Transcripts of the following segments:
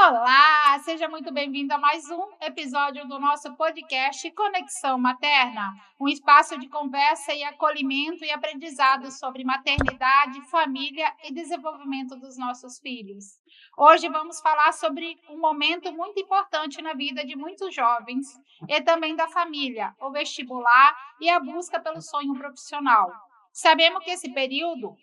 Olá, seja muito bem-vindo a mais um episódio do nosso podcast Conexão Materna, um espaço de conversa e acolhimento e aprendizado sobre maternidade, família e desenvolvimento dos nossos filhos. Hoje vamos falar sobre um momento muito importante na vida de muitos jovens e também da família, o vestibular e a busca pelo sonho profissional. Sabemos que esse período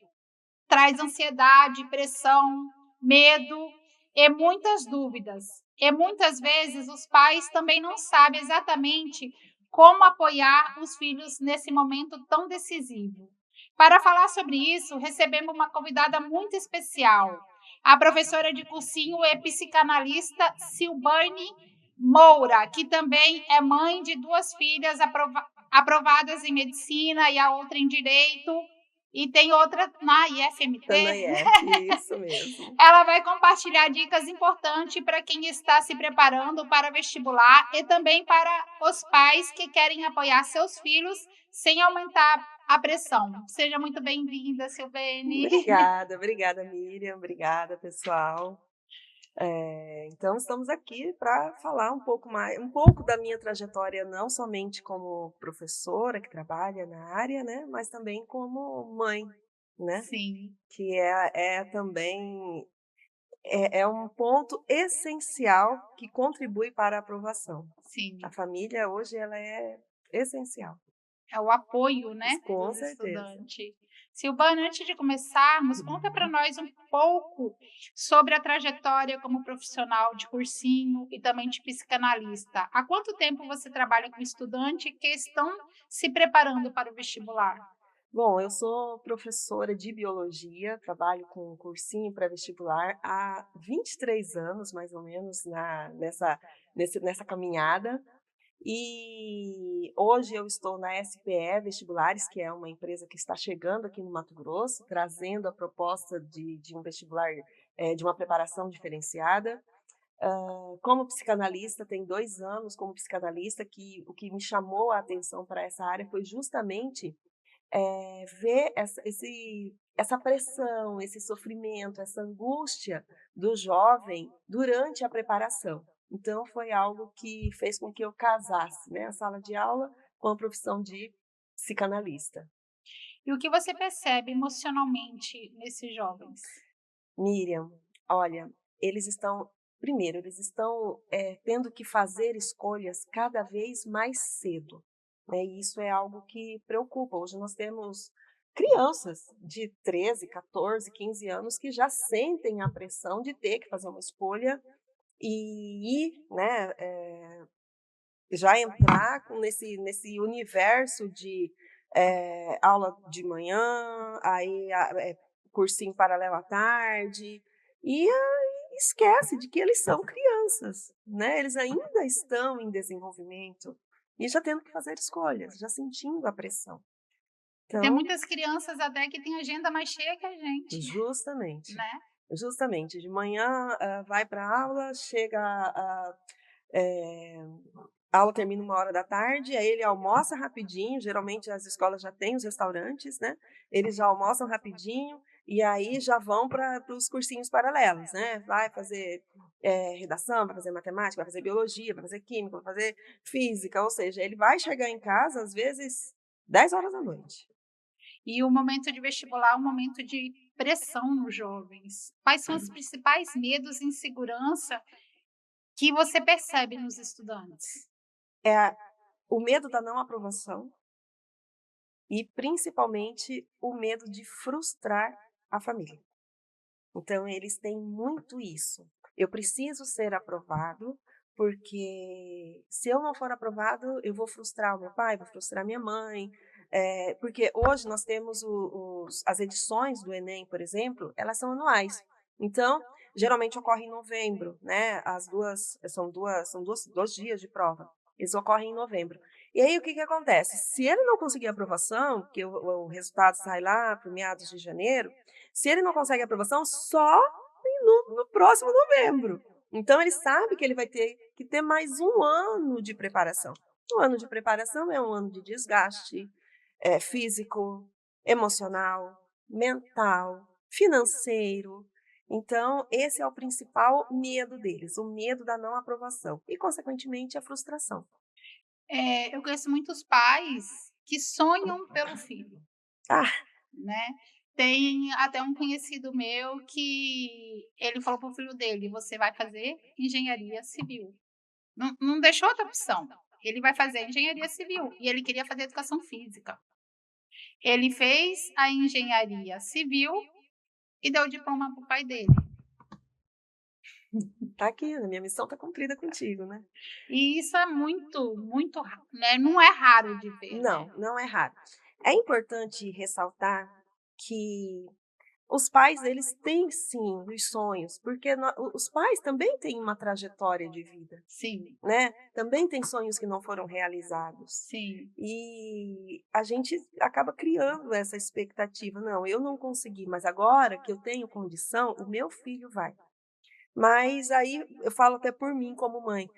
traz ansiedade, pressão, medo e muitas dúvidas. E muitas vezes os pais também não sabem exatamente como apoiar os filhos nesse momento tão decisivo. Para falar sobre isso, recebemos uma convidada muito especial, a professora de cursinho e psicanalista Silvane Moura, que também é mãe de duas filhas aprovadas em medicina e a outra em direito, e tem outra na IFMT. Tanaef, isso mesmo. Ela vai compartilhar dicas importantes para quem está se preparando para vestibular e também para os pais que querem apoiar seus filhos sem aumentar a pressão. Seja muito bem-vinda, Silvene. Obrigada, Miriam, obrigada, pessoal. Então estamos aqui para falar um pouco da minha trajetória, não somente como professora que trabalha na área, né, mas também como mãe, né, Sim, que é também um ponto essencial que contribui para a aprovação. A sim. família hoje ela é essencial. É o apoio, né, Com dos certeza. estudantes. Silvana, antes de começarmos, conta para nós um pouco sobre a trajetória como profissional de cursinho e também de psicanalista. Há quanto tempo você trabalha com estudantes que estão se preparando para o vestibular? Bom, eu sou professora de biologia, trabalho com cursinho pré-vestibular há 23 anos, mais ou menos, nessa caminhada. E hoje eu estou na SPE Vestibulares, que é uma empresa que está chegando aqui no Mato Grosso, trazendo a proposta de um vestibular, de uma preparação diferenciada. Como psicanalista, tem 2 anos como psicanalista, que o que me chamou a atenção para essa área foi justamente ver essa pressão, esse sofrimento, essa angústia do jovem durante a preparação. Então foi algo que fez com que eu casasse, né, a sala de aula com a profissão de psicanalista. E o que você percebe emocionalmente nesses jovens? Miriam, olha, eles estão tendo que fazer escolhas cada vez mais cedo, né? E isso é algo que preocupa. Hoje nós temos crianças de 13, 14, 15 anos que já sentem a pressão de ter que fazer uma escolha e ir, né, já entrar nesse universo de aula de manhã, aí cursinho paralelo à tarde, e aí esquece de que eles são crianças, né? Eles ainda estão em desenvolvimento e já tendo que fazer escolhas, já sentindo a pressão. E tem Então, muitas crianças até que têm agenda mais cheia que a gente, justamente, né? justamente, de manhã vai para a aula, chega eh, a aula termina 13h, aí ele almoça rapidinho, geralmente as escolas já têm os restaurantes, né, eles já almoçam rapidinho, e aí já vão para os cursinhos paralelos, né, vai fazer, redação, vai fazer matemática, vai fazer biologia, vai fazer química, vai fazer física, ou seja, ele vai chegar em casa às vezes 22h. E o momento de vestibular é um momento de pressão nos jovens. Quais são os principais medos e insegurança que você percebe nos estudantes? É o medo da não aprovação e principalmente o medo de frustrar a família. Então eles têm muito isso. Eu preciso ser aprovado, porque se eu não for aprovado, eu vou frustrar o meu pai, vou frustrar minha mãe. Porque hoje nós temos as edições do Enem, por exemplo, elas são anuais. Então, geralmente ocorre em novembro, né? As duas são 2 dias de prova. Eles ocorrem em novembro. E aí o que que acontece? Se ele não conseguir aprovação, que o resultado sai lá para meados de janeiro, se ele não consegue aprovação, só no próximo novembro. Então ele sabe que ele vai ter que ter mais um ano de preparação. Um ano de preparação é um ano de desgaste, físico, emocional, mental, financeiro. Então, esse é o principal medo deles, o medo da não aprovação e, consequentemente, a frustração. Eu conheço muitos pais que sonham pelo filho, Ah, né. Tem até um conhecido meu que ele falou para o filho dele: "Você vai fazer engenharia civil". Não deixou outra opção, ele vai fazer engenharia civil, e ele queria fazer educação física. Ele fez a engenharia civil e deu o diploma para o pai dele. tá aqui, a minha missão tá cumprida contigo, né? E isso é muito, muito né, não é raro de ver, né. Não, não é raro. É importante ressaltar que os pais, eles têm sim os sonhos, porque os pais também têm uma trajetória de vida, Sim, né? Também têm sonhos que não foram realizados. sim. E a gente acaba criando essa expectativa. Não, eu não consegui, mas agora que eu tenho condição, o meu filho vai. Mas aí eu falo até por mim como mãe,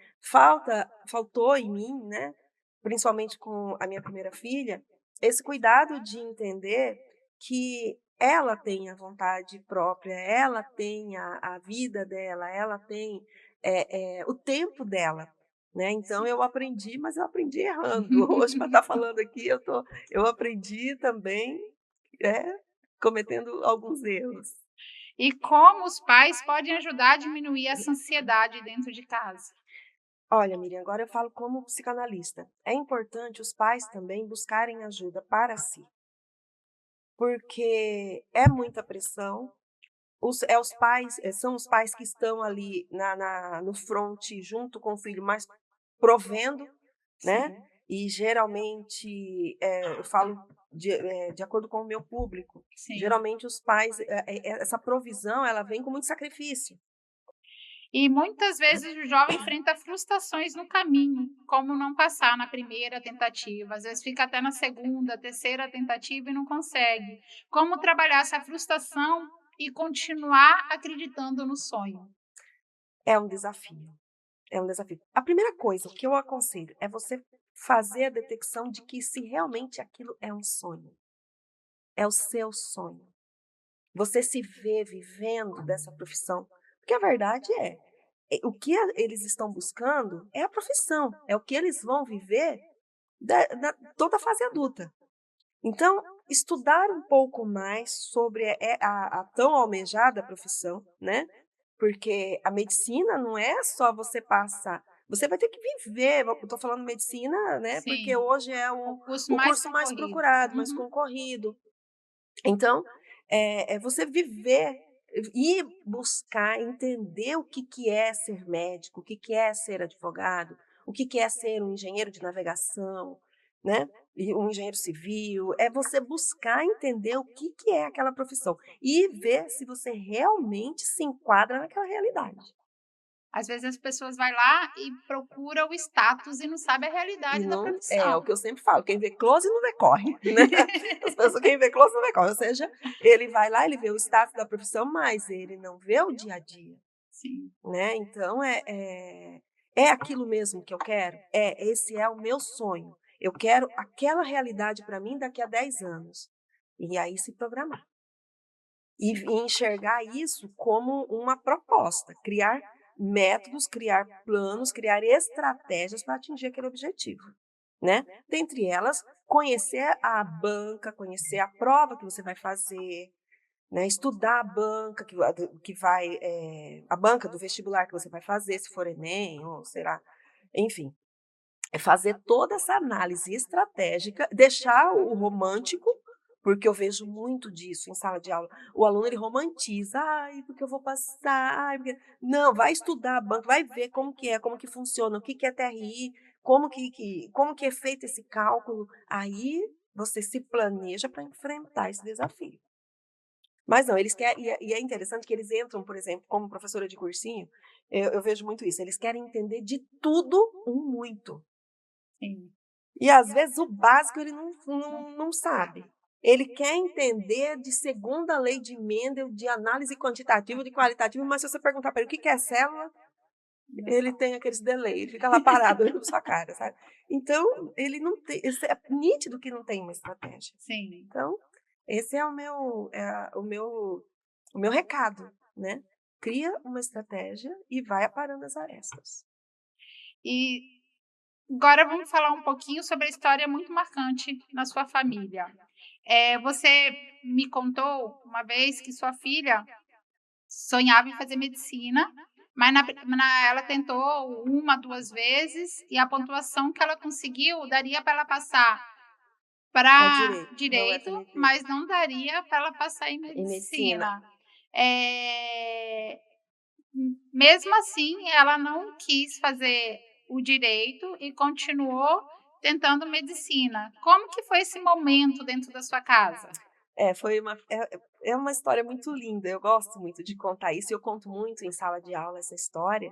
faltou em mim, né, principalmente com a minha primeira filha, esse cuidado de entender que ela tem a vontade própria, ela tem a vida dela, ela tem, o tempo dela, né, então eu aprendi, mas eu aprendi errando. Hoje para estar falando aqui eu aprendi também, cometendo alguns erros. E como os pais podem ajudar a diminuir essa ansiedade dentro de casa? Olha, Miriam, agora eu falo como psicanalista. É importante os pais também buscarem ajuda para si, porque é muita pressão. São os pais que estão ali no front junto com o filho, mas provendo, né? Sim, E geralmente, eu falo de acordo com o meu público. sim. Geralmente os pais, essa provisão, ela vem com muito sacrifício. E muitas vezes o jovem enfrenta frustrações no caminho, como não passar na primeira tentativa, às vezes fica até na segunda, terceira tentativa e não consegue. Como trabalhar essa frustração e continuar acreditando no sonho? É um desafio. É um desafio. A primeira coisa, o que eu aconselho é você fazer a detecção de que se realmente aquilo é um sonho, é o seu sonho. Você se vê vivendo dessa profissão, porque a verdade o que eles estão buscando é a profissão, é o que eles vão viver toda a fase adulta. Então, estudar um pouco mais sobre a tão almejada profissão, né? Porque a medicina não é só você passar, você vai ter que viver. Eu estou falando medicina, né? Porque Sim, hoje é o curso o mais curso mais concorrido. procurado, mais Uhum. concorrido. Então, é você viver e buscar entender o que é ser médico, o que é ser advogado, o que é ser um engenheiro de navegação, né, e um engenheiro civil. É você buscar entender o que é aquela profissão e ver se você realmente se enquadra naquela realidade. Às vezes as pessoas vai lá e procura o status e não sabe a E realidade da não é o profissão. que eu sempre falo, quem vê close não vê corre, né. As pessoas quem vê close não vê corre, ou seja, ele vai lá, ele vê o status da profissão, mas ele não vê o dia a dia, Sim. né. Então é aquilo mesmo que eu quero? Esse é o meu sonho. Eu quero aquela realidade para mim daqui a 10 anos. E aí se programar. E enxergar isso como uma proposta, criar métodos, criar planos, criar estratégias para atingir aquele objetivo, né. Dentre elas, conhecer a banca, conhecer a prova que você vai fazer, né, estudar a banca a banca do vestibular que você vai fazer, se for Enem ou sei lá, enfim, é fazer toda essa análise estratégica, deixar o romântico, porque eu vejo muito disso em sala de aula. O aluno ele romantiza: "Ai, porque eu vou passar, ai, porque" não, vai estudar a banca, vai ver como que funciona, o que que é TRI, como que é feito esse cálculo, aí você se planeja para enfrentar esse desafio. Mas não, eles querem e é interessante que eles entram, por exemplo, como professora de cursinho, eu vejo muito isso, eles querem entender de tudo um muito. Sim. E às vezes o básico ele não sabe. Ele quer entender de segunda lei de Mendel, de análise quantitativa, de qualitativa, mas se você perguntar para ele o que que é célula, Não ele sabe. tem aqueles delay, ele fica lá parado olhando pra sua cara, sabe. Então, ele não tem, esse é nítido que não tem uma estratégia. Sim. Então, esse é o meu recado. né? Cria uma estratégia e vai aparando as arestas. E agora vamos falar um pouquinho sobre a história muito marcante na sua família. Você me contou uma vez que sua filha sonhava em fazer medicina, mas ela tentou uma, 2 vezes e a pontuação que ela conseguiu daria para ela passar Para para direito, na direito, UFMT. mas não daria para ela passar em Em medicina. medicina. Mesmo assim, ela não quis fazer o direito e continuou tentando medicina. Como que foi esse momento dentro da sua casa? É uma história muito linda, eu gosto muito de contar isso, eu conto muito em sala de aula essa história,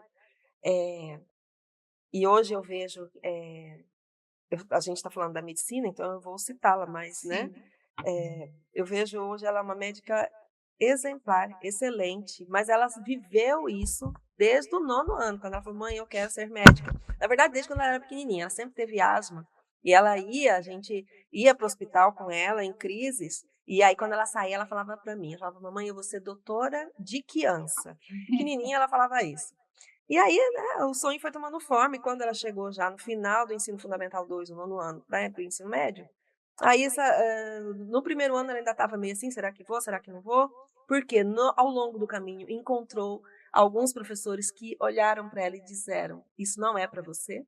e hoje eu vejo, a gente está falando da medicina, então eu vou citá-la, mas, né, Sim. eu vejo hoje ela uma médica exemplar, excelente, mas ela viveu isso desde o 9º ano, quando ela falou: "Mãe, eu quero ser médica". Na verdade, desde quando ela era pequenininha, ela sempre teve asma, e a gente ia para o hospital com ela em crises, e aí quando ela saía, ela falava para mim, ela falava: "Mamãe, eu vou ser doutora de criança". Pequenininha ela falava isso. E aí, né, o sonho foi tomando forma, e quando ela chegou já no final do ensino fundamental 2, no 9º ano, para o ensino médio, aí no 1º ano ela ainda estava meio assim: "Será que vou, será que não vou?", porque ao longo do caminho encontrou alguns professores que olharam para ela e disseram: "Isso não é para você",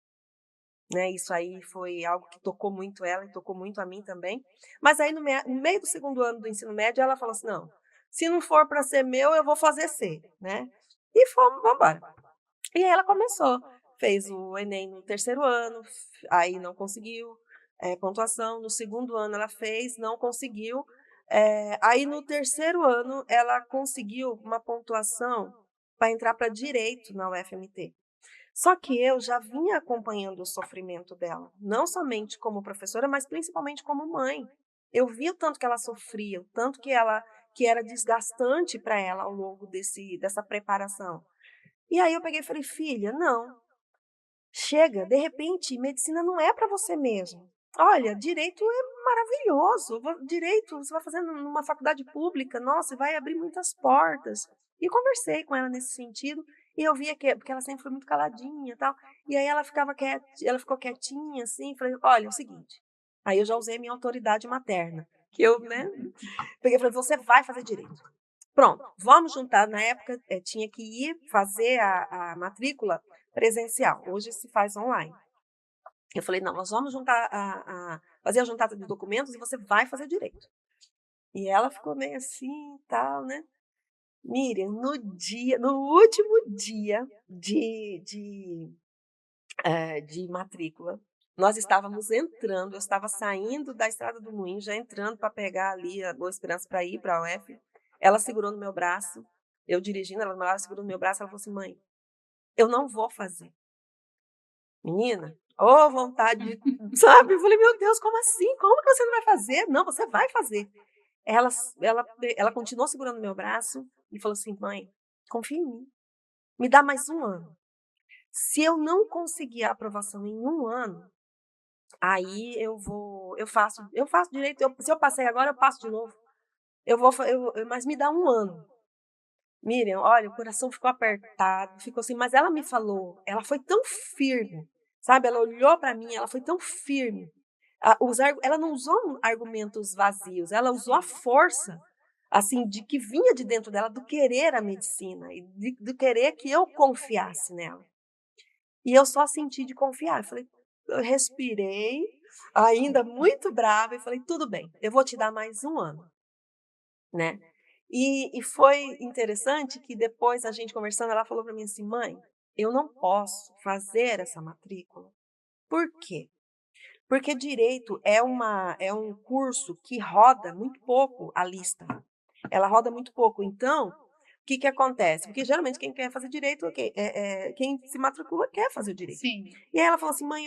né, isso aí foi algo que tocou muito ela e tocou muito a mim também. Mas aí no meio do 2º ano do ensino médio ela falou assim: "Não, se não for para ser meu, eu vou fazer ser", né. E vamos embora. E aí ela começou, fez o Enem no 3º ano, aí não conseguiu, pontuação, no 2º ano ela fez, não conseguiu, aí no 3º ano ela conseguiu uma pontuação para entrar para direito na UFMT. Só que eu já vinha acompanhando o sofrimento dela, não somente como professora, mas principalmente como mãe. Eu vi o tanto que ela sofria, o tanto que era desgastante para ela ao longo dessa preparação. E aí eu peguei e falei: "Filha, não, chega, de repente medicina não é para você mesmo. Olha, direito é maravilhoso, direito você vai fazendo numa faculdade pública, nossa, vai abrir muitas portas". E conversei com ela nesse sentido, e eu via que porque ela sempre foi muito caladinha, e tal, e aí ela ficou quietinha, assim, falei: "Olha, é o seguinte", aí eu já usei minha autoridade materna, que eu, né, peguei e falei: "Você vai fazer direito. Pronto, vamos juntar". Na época, tinha que ir fazer a matrícula presencial, hoje se faz online. Eu falei: "Não, nós vamos juntar fazer a juntada de documentos e você vai fazer direito". E ela ficou meio assim, e tal, né. Miriam, no último dia de matrícula, nós estávamos entrando, eu estava saindo da Estrada do Moinho, já entrando para pegar ali a Boa Esperança para ir para a UF, ela segurou no meu braço, eu dirigindo, ela segurou no meu braço, ela falou assim: "Mãe, eu não vou fazer". Menina, ô vontade de sabe, eu falei: "Meu Deus, como assim? Como que você não vai fazer? Não, você vai fazer". Ela continuou segurando meu braço e falou assim: "Mãe, confia em mim, me dá mais 1 ano. Se eu não conseguir a aprovação em 1 ano, aí eu faço direito, se eu passei agora, eu passo de novo. Eu vou fa eu mas me dá 1 ano". Miriam, olha, o coração ficou apertado, ficou assim, mas ela me falou, ela foi tão firme, sabe, ela olhou para mim, ela foi tão firme. Ela não usou argumentos vazios, ela usou a força, assim, de que vinha de dentro dela, do querer a medicina e do querer que eu confiasse nela. E eu só senti de confiar, eu respirei, ainda muito brava, e falei: "Tudo bem, eu vou te dar mais 1 ano", né. E foi interessante que depois a gente conversando, ela falou para mim assim: "Mãe, eu não posso fazer essa matrícula". Por quê? Porque direito é um curso que roda muito pouco a lista, ela roda muito pouco. Então, o que que acontece? Porque geralmente quem quer fazer direito, quem se matricula quer fazer o direito. Sim. E aí ela falou assim: "Mãe,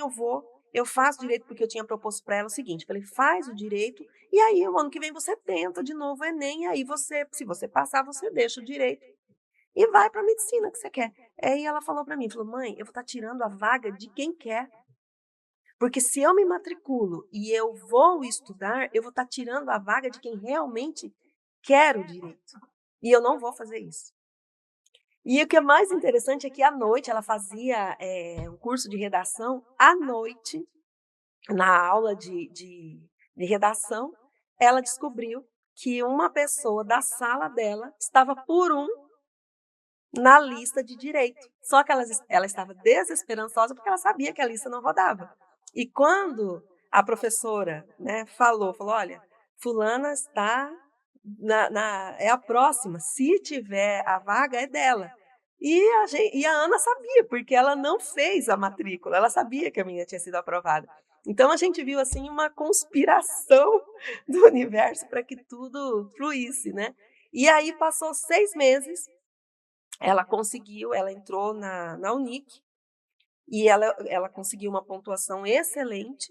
eu faço direito", porque eu tinha proposto para ela o seguinte, falei: "Faz o direito, e aí o ano que vem você tenta de novo o Enem, e aí se você passar, você deixa o direito e vai para a medicina que você quer". Aí ela falou para mim, falou: "Mãe, eu vou estar tirando a vaga de quem quer. Porque se eu me matriculo e eu vou estudar, eu vou estar tirando a vaga de quem realmente quer o direito. E eu não vou fazer isso". E o que é mais interessante é que à noite ela fazia, um curso de redação à noite, na aula de redação, ela descobriu que uma pessoa da sala dela estava por na lista de direito. Só que ela estava desesperançosa, porque ela sabia que a lista não rodava. E quando a professora, né, falou: "Olha, fulana está é a próxima, se tiver a vaga é dela". E a Ana sabia, porque ela não fez a matrícula, ela sabia que a menina tinha sido aprovada. Então a gente viu, assim, uma conspiração do universo para que tudo fluísse, né. E aí passou 6 meses, ela entrou na Unic, e ela conseguiu uma pontuação excelente,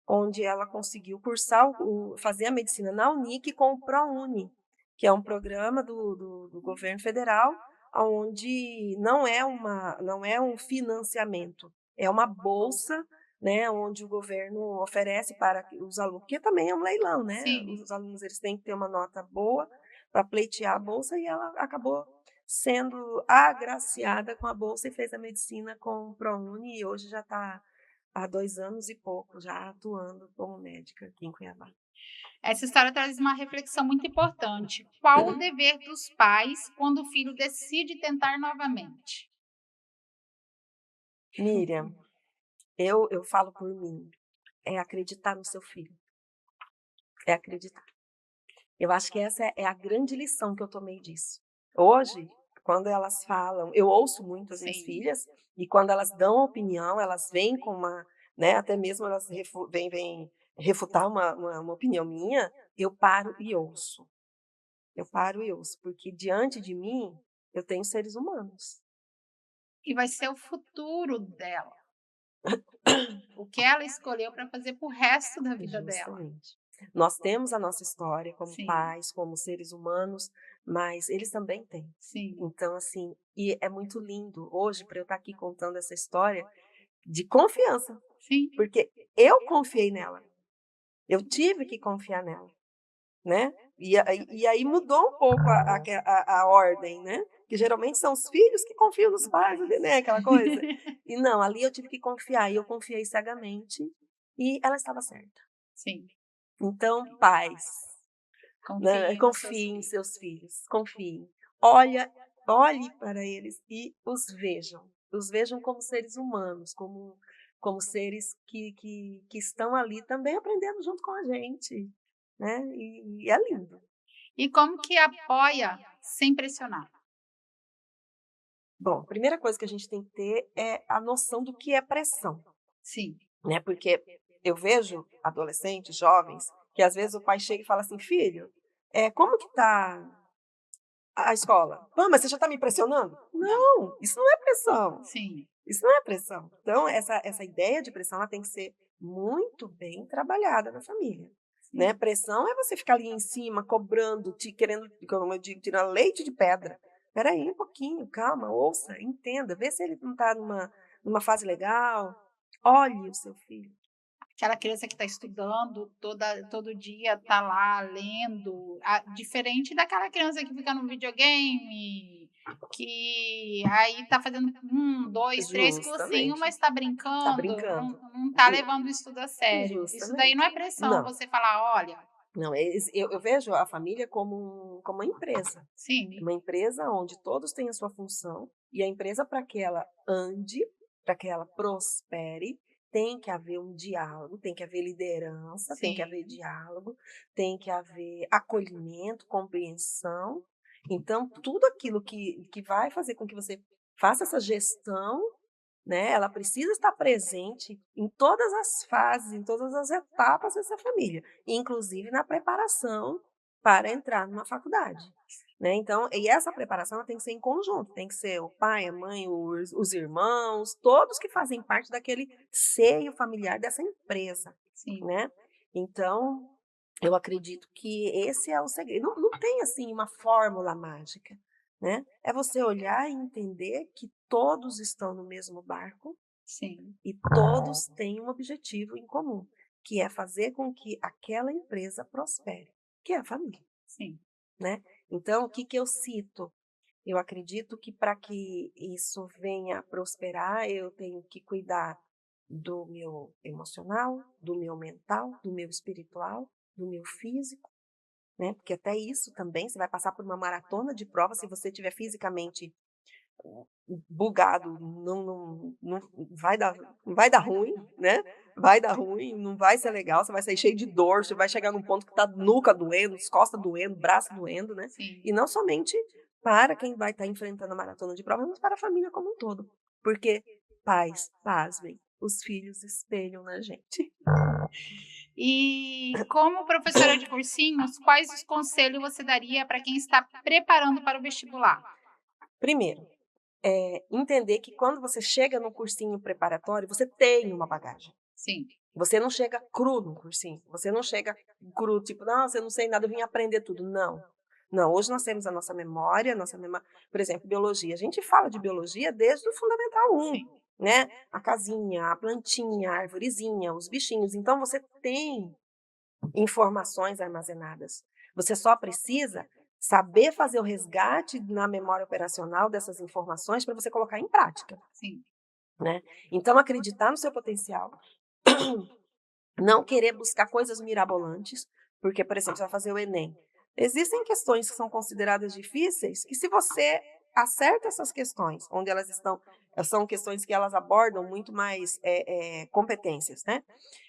onde ela conseguiu cursar fazer a medicina na Unic com o ProUni, que é um programa do governo federal, aonde não é um financiamento, é uma bolsa, né, onde o governo oferece para que os alunos, porque também é um leilão, né, Sim. os alunos eles têm que ter uma nota boa para pleitear a bolsa, e ela acabou sendo agraciada com a bolsa e fez a medicina com o ProUni, e hoje já está há 2 anos e pouco já atuando como médica aqui em Cuiabá. Essa história traz uma reflexão muito importante. Qual o dever dos pais quando o filho decide tentar novamente? Miriam, eu falo por mim, é acreditar no seu filho, é acreditar. Eu acho que essa é a grande lição que eu tomei disso. Hoje, quando elas falam, eu ouço muito as minhas Sim. filhas, e quando elas dão opinião, elas vêm com uma, né, até mesmo elas vêm refutar uma opinião minha, eu paro e ouço. Eu paro e ouço, porque diante de mim eu tenho seres humanos. E vai ser o futuro dela. O que ela escolheu para fazer para o resto da vida dela. Justamente. Nós temos a nossa história como Sim, pais, como seres humanos, mas eles também têm. sim, Então, assim, e é muito lindo hoje para eu estar aqui contando essa história de confiança, sim. porque eu confiei nela, eu tive que confiar nela, né? E aí mudou um pouco a ordem, né? Que geralmente são os filhos que confiam nos pais, né? Aquela coisa. E não, ali eu tive que confiar, e eu confiei cegamente, e ela estava certa. Sim, Então, pais, né, confie nos seus confiem em filhos. seus filhos, confiem. Olhe para eles e os vejam como seres humanos, como seres que estão ali também aprendendo junto com a gente, né, e é lindo. E como que apoia sem pressionar? Bom, a primeira coisa que a gente tem que ter é a noção do que é pressão, Sim, né, porque eu vejo adolescentes, jovens, que às vezes o pai chega e fala assim: "Filho, como que tá a escola?". "Ah, mas você já está me pressionando?". não, Não, isso não é pressão, sim, isso não é pressão. Então essa ideia de pressão, ela tem que ser muito bem trabalhada na família, né. sim. Pressão é você ficar ali em cima cobrando, te querendo, como eu digo, tirar leite de pedra. Espera aí um pouquinho, calma, ouça, entenda, vê se ele não está numa fase legal, olhe o seu filho. Aquela criança que está estudando todo dia, está lá lendo, diferente daquela criança que fica no videogame, que aí está fazendo 1, 2, 3 cursinho, Justamente, mas está tá brincando, brincando. não está E levando o estudo a sério. Isso daí justamente. não é pressão, Não. você falar: "Olha". Não, eu vejo a família como uma empresa. Sim, Uma empresa onde todos têm a sua função, e a empresa, para que ela ande, para que ela prospere, tem que haver um diálogo, tem que haver liderança, tem que haver sim, diálogo, tem que haver acolhimento, compreensão. Então, tudo aquilo que vai fazer com que você faça essa gestão, né, ela precisa estar presente em todas as fases, em todas as etapas dessa família, inclusive na preparação para entrar numa faculdade, né. Então, e essa preparação, ela tem que ser em conjunto, tem que ser o pai, a mãe, os irmãos, todos que fazem parte daquele seio familiar dessa empresa, sim, né. Então, eu acredito que esse é o segredo. Não tem, assim, uma fórmula mágica, né. É você olhar e entender que todos estão no mesmo barco sim, e todos têm um objetivo em comum, que é fazer com que aquela empresa prospere, que é a família, sim, né. Então, o que que eu cito? Eu acredito que para que isso venha a prosperar, eu tenho que cuidar do meu emocional, do meu mental, do meu espiritual, do meu físico, né? Porque até isso também, você vai passar por uma maratona de provas, se você estiver fisicamente bugado, não vai dar ruim, né? Vai dar ruim, não vai ser legal, você vai sair cheio de dor, você vai chegar num ponto que tá nuca doendo, as costas doendo, braço doendo, né? Sim. E não somente para quem vai estar enfrentando a maratona de provas, mas para a família como um todo. Porque pais, pasmem, os filhos espelham na gente. E como professora de cursinhos, quais os conselhos você daria para quem está preparando para o vestibular? Primeiro, entender que quando você chega no cursinho preparatório, você tem uma bagagem. Sim. Você não chega cru no cursinho, você não chega cru, tipo, nossa, eu não sei nada, eu vim aprender tudo. Não. Não, hoje nós temos a nossa memória, por exemplo, biologia. A gente fala de biologia desde o Fundamental 1, Sim. né? A casinha, a plantinha, a arvorezinha, os bichinhos. Então, você tem informações armazenadas. Você só precisa saber fazer o resgate na memória operacional dessas informações para você colocar em prática, Sim. né? Então, acreditar no seu potencial, não querer buscar coisas mirabolantes, porque, por exemplo, você vai fazer o Enem. Existem questões que são consideradas difíceis, que se você acerta essas questões, onde elas estão, são questões que elas abordam muito mais competências, né?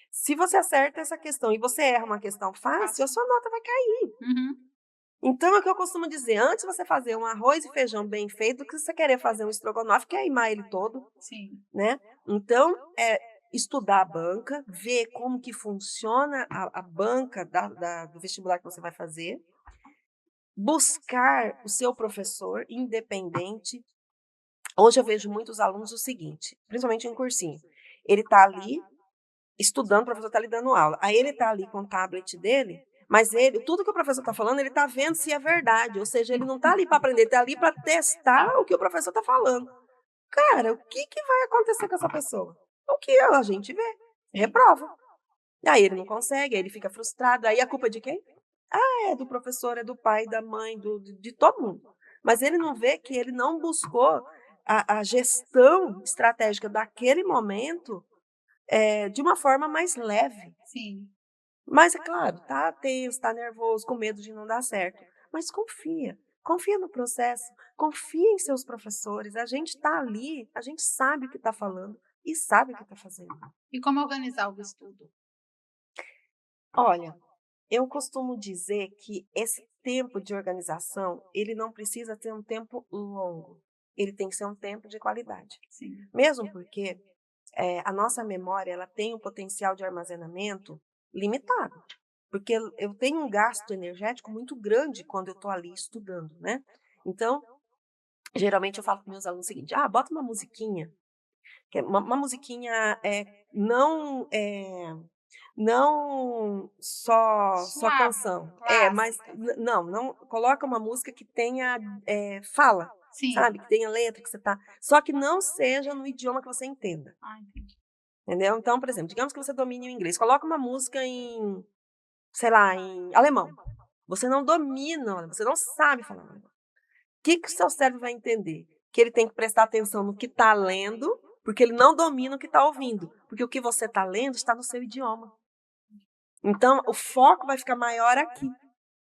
Se você acerta essa questão e você erra uma questão fácil, a sua nota vai cair. Uhum. Então, é o que eu costumo dizer, antes de você fazer um arroz e feijão bem feito, do que você querer fazer um estrogonofe, queimar ele todo, Sim. né? Então, estudar a banca, ver como que funciona a banca do vestibular que você vai fazer, buscar o seu professor independente. Hoje eu vejo muitos alunos o seguinte, principalmente em cursinho, ele está ali estudando, o professor está lhe dando aula, aí ele está ali com o tablet dele, mas tudo que o professor está falando, ele está vendo se é verdade, ou seja, ele não está ali para aprender, ele está ali para testar o que o professor está falando. Cara, o que vai acontecer com essa pessoa? O que a gente vê, reprova. Aí ele não consegue, aí ele fica frustrado, aí a culpa é de quem? Ah, é do professor, é do pai, da mãe, de todo mundo. Mas ele não vê que ele não buscou a gestão estratégica daquele momento de uma forma mais leve. Sim. Mas é claro, tá tenso, tá nervoso, com medo de não dar certo. Mas confia. Confia no processo, confia em seus professores. A gente está ali, a gente sabe o que está falando e sabe o que está fazendo. E como organizar o estudo? Olha, eu costumo dizer que esse tempo de organização, ele não precisa ter um tempo longo. Ele tem que ser um tempo de qualidade. Sim. Mesmo porque a nossa memória ela tem um potencial de armazenamento limitado. Porque eu tenho um gasto energético muito grande quando eu estou ali estudando, né? Então, geralmente eu falo para meus alunos o seguinte: bota uma musiquinha, que é uma musiquinha não só Suave, canção, mas clássica. não coloca uma música que tenha fala, Sim. sabe? Que tenha letra, que você tá, só que não seja no idioma que você entenda, Entendi. entendeu? Então, por exemplo, digamos que você domine o inglês, coloca uma música em, sei lá, em alemão. Você não domina, o alemão, você não sabe falar alemão. O que o seu cérebro vai entender? Que ele tem que prestar atenção no que está lendo, porque ele não domina o que está ouvindo. Porque o que você está lendo está no seu idioma. Então, o foco vai ficar maior aqui.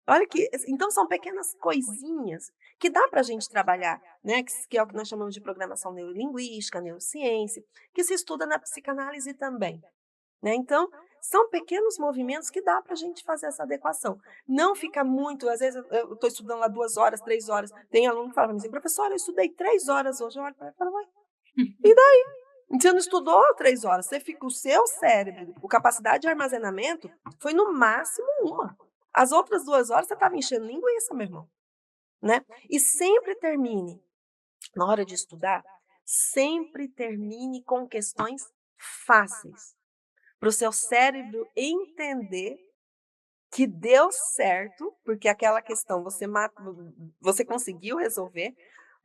Olha que, então são pequenas coisinhas que dá para a gente trabalhar, né? Que é o que nós chamamos de programação neurolinguística, neurociência, que se estuda na psicanálise também, né? Então, são pequenos movimentos que dá para a gente fazer essa adequação. Não fica muito, às vezes eu estou estudando lá 2 horas, 3 horas, tem aluno que fala para mim assim, professora, eu estudei 3 horas hoje, eu olho para ela e falo, ué, e daí? Você não estudou 3 horas, você fica, o seu cérebro, a capacidade de armazenamento foi no máximo uma. As outras 2 horas você estava enchendo linguiça, meu irmão, né? E sempre termine, na hora de estudar, sempre termine com questões fáceis, para o seu cérebro entender que deu certo, porque aquela questão você conseguiu resolver,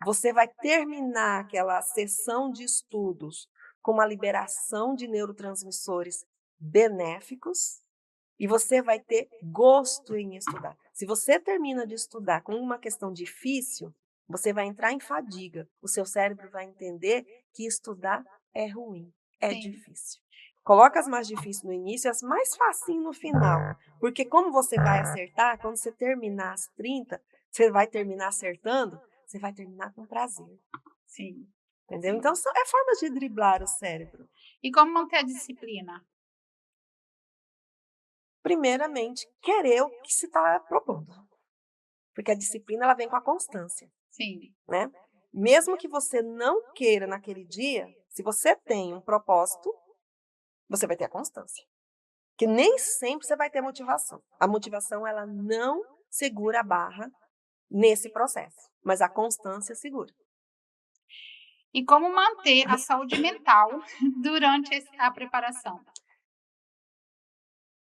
você vai terminar aquela sessão de estudos com uma liberação de neurotransmissores benéficos e você vai ter gosto em estudar. Se você termina de estudar com uma questão difícil, Você vai entrar em fadiga. O seu cérebro vai entender que estudar é ruim, é Sim, difícil. Coloca as mais difíceis no início e as mais facinho no final. Porque como você vai acertar, quando você terminar as 30, você vai terminar acertando, você vai terminar com prazer. sim, Entendeu? sim. Então, é formas de driblar o cérebro. E como manter a disciplina? Primeiramente, querer o que se está propondo. Porque a disciplina ela vem com a constância, Sim, né? Mesmo que você não queira naquele dia, se você tem um propósito, você vai ter a constância. Que nem sempre você vai ter motivação. A motivação ela não segura a barra nesse processo, mas a constância segura. e como manter a saúde mental durante a preparação?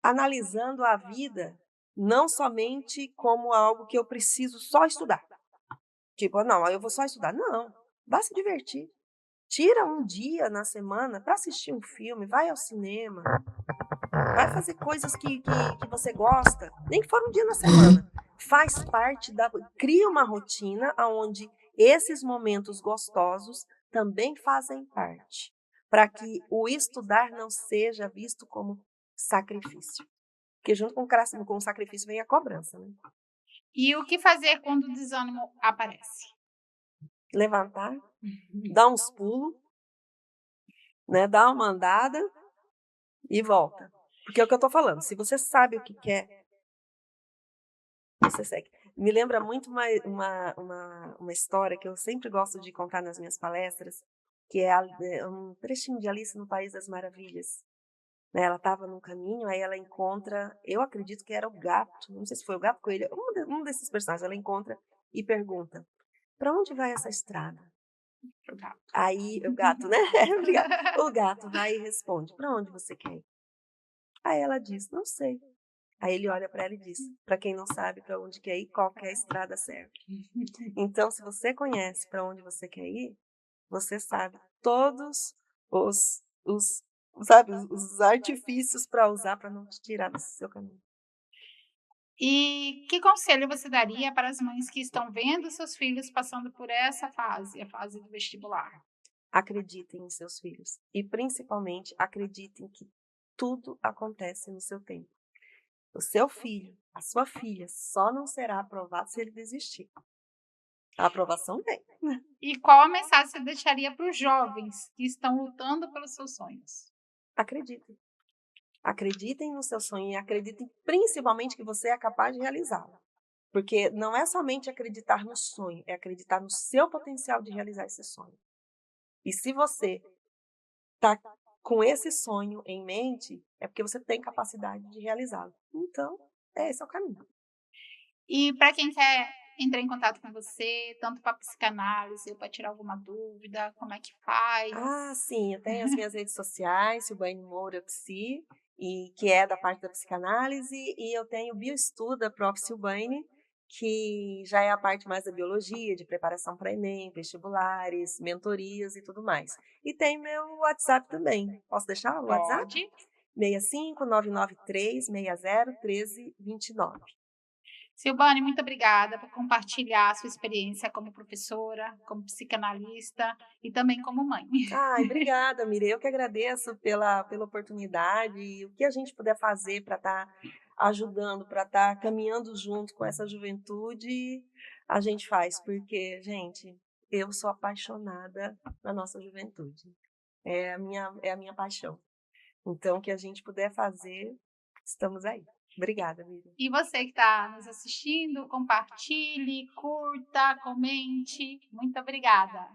Analisando a vida não somente como algo que eu preciso só estudar. Tipo, não, eu vou só estudar. Não, vá se divertir. Tira um dia na semana para assistir um filme, vai ao cinema, vai fazer coisas que você gosta, nem que for um dia na semana. Faz parte da. Cria uma rotina onde esses momentos gostosos também fazem parte, para que o estudar não seja visto como sacrifício. Porque junto com o sacrifício vem a cobrança, né? E o que fazer quando o desânimo aparece? Levantar, dar uns pulos, né? Dar uma andada e volta. Porque é o que eu estou falando, se você sabe o que quer, você segue. Me lembra muito uma história que eu sempre gosto de contar nas minhas palestras, que é um trechinho de Alice no País das Maravilhas. Né? Ela estava num caminho, aí ela encontra, eu acredito que era o gato, não sei se foi o gato coelho, um desses personagens, ela encontra e pergunta, para onde vai essa estrada? Pro gato. Aí, o gato, né? Obrigada. O gato vai e responde, para onde você quer ir? Aí ela diz, não sei. Aí ele olha para ela e diz: para quem não sabe para onde quer ir, qualquer estrada serve. Então, se você conhece para onde você quer ir, você sabe todos os sabe, os artifícios para usar para não te tirar desse seu caminho. E que conselho você daria para as mães que estão vendo seus filhos passando por essa fase, a fase do vestibular? Acreditem em seus filhos e, principalmente, acreditem que tudo acontece no seu tempo. O seu filho, a sua filha, só não será aprovado se ele desistir. A aprovação vem. E qual a mensagem você deixaria para os jovens que estão lutando pelos seus sonhos? Acreditem. Acreditem no seu sonho e acreditem principalmente que você é capaz de realizá-lo. Porque não é somente acreditar no sonho, é acreditar no seu potencial de realizar esse sonho. E se você está com esse sonho em mente, é porque você tem capacidade de realizá-lo. Então, esse é o caminho. E para quem quer entrar em contato com você, tanto para psicanálise ou para tirar alguma dúvida, como é que faz? Ah, sim, eu tenho as minhas redes sociais, Silbaine Moura Psi, e que é da parte da psicanálise, e eu tenho o Bioestuda Prof. Silbaine, que já é a parte mais da biologia, de preparação para Enem, vestibulares, mentorias e tudo mais. E tem meu WhatsApp também. Posso deixar o WhatsApp? Pode. 65 993 60 13 29. Silvane, muito obrigada por compartilhar a sua experiência como professora, como psicanalista e também como mãe. Ai, obrigada, Miriam. Eu que agradeço pela oportunidade e o que a gente puder fazer para estar ajudando, para estar caminhando junto com essa juventude, a gente faz, porque, gente, eu sou apaixonada na nossa juventude. É a minha paixão. Então, o que a gente puder fazer, estamos aí. Obrigada, Miriam. E você que está nos assistindo, compartilhe, curta, comente. Muito obrigada.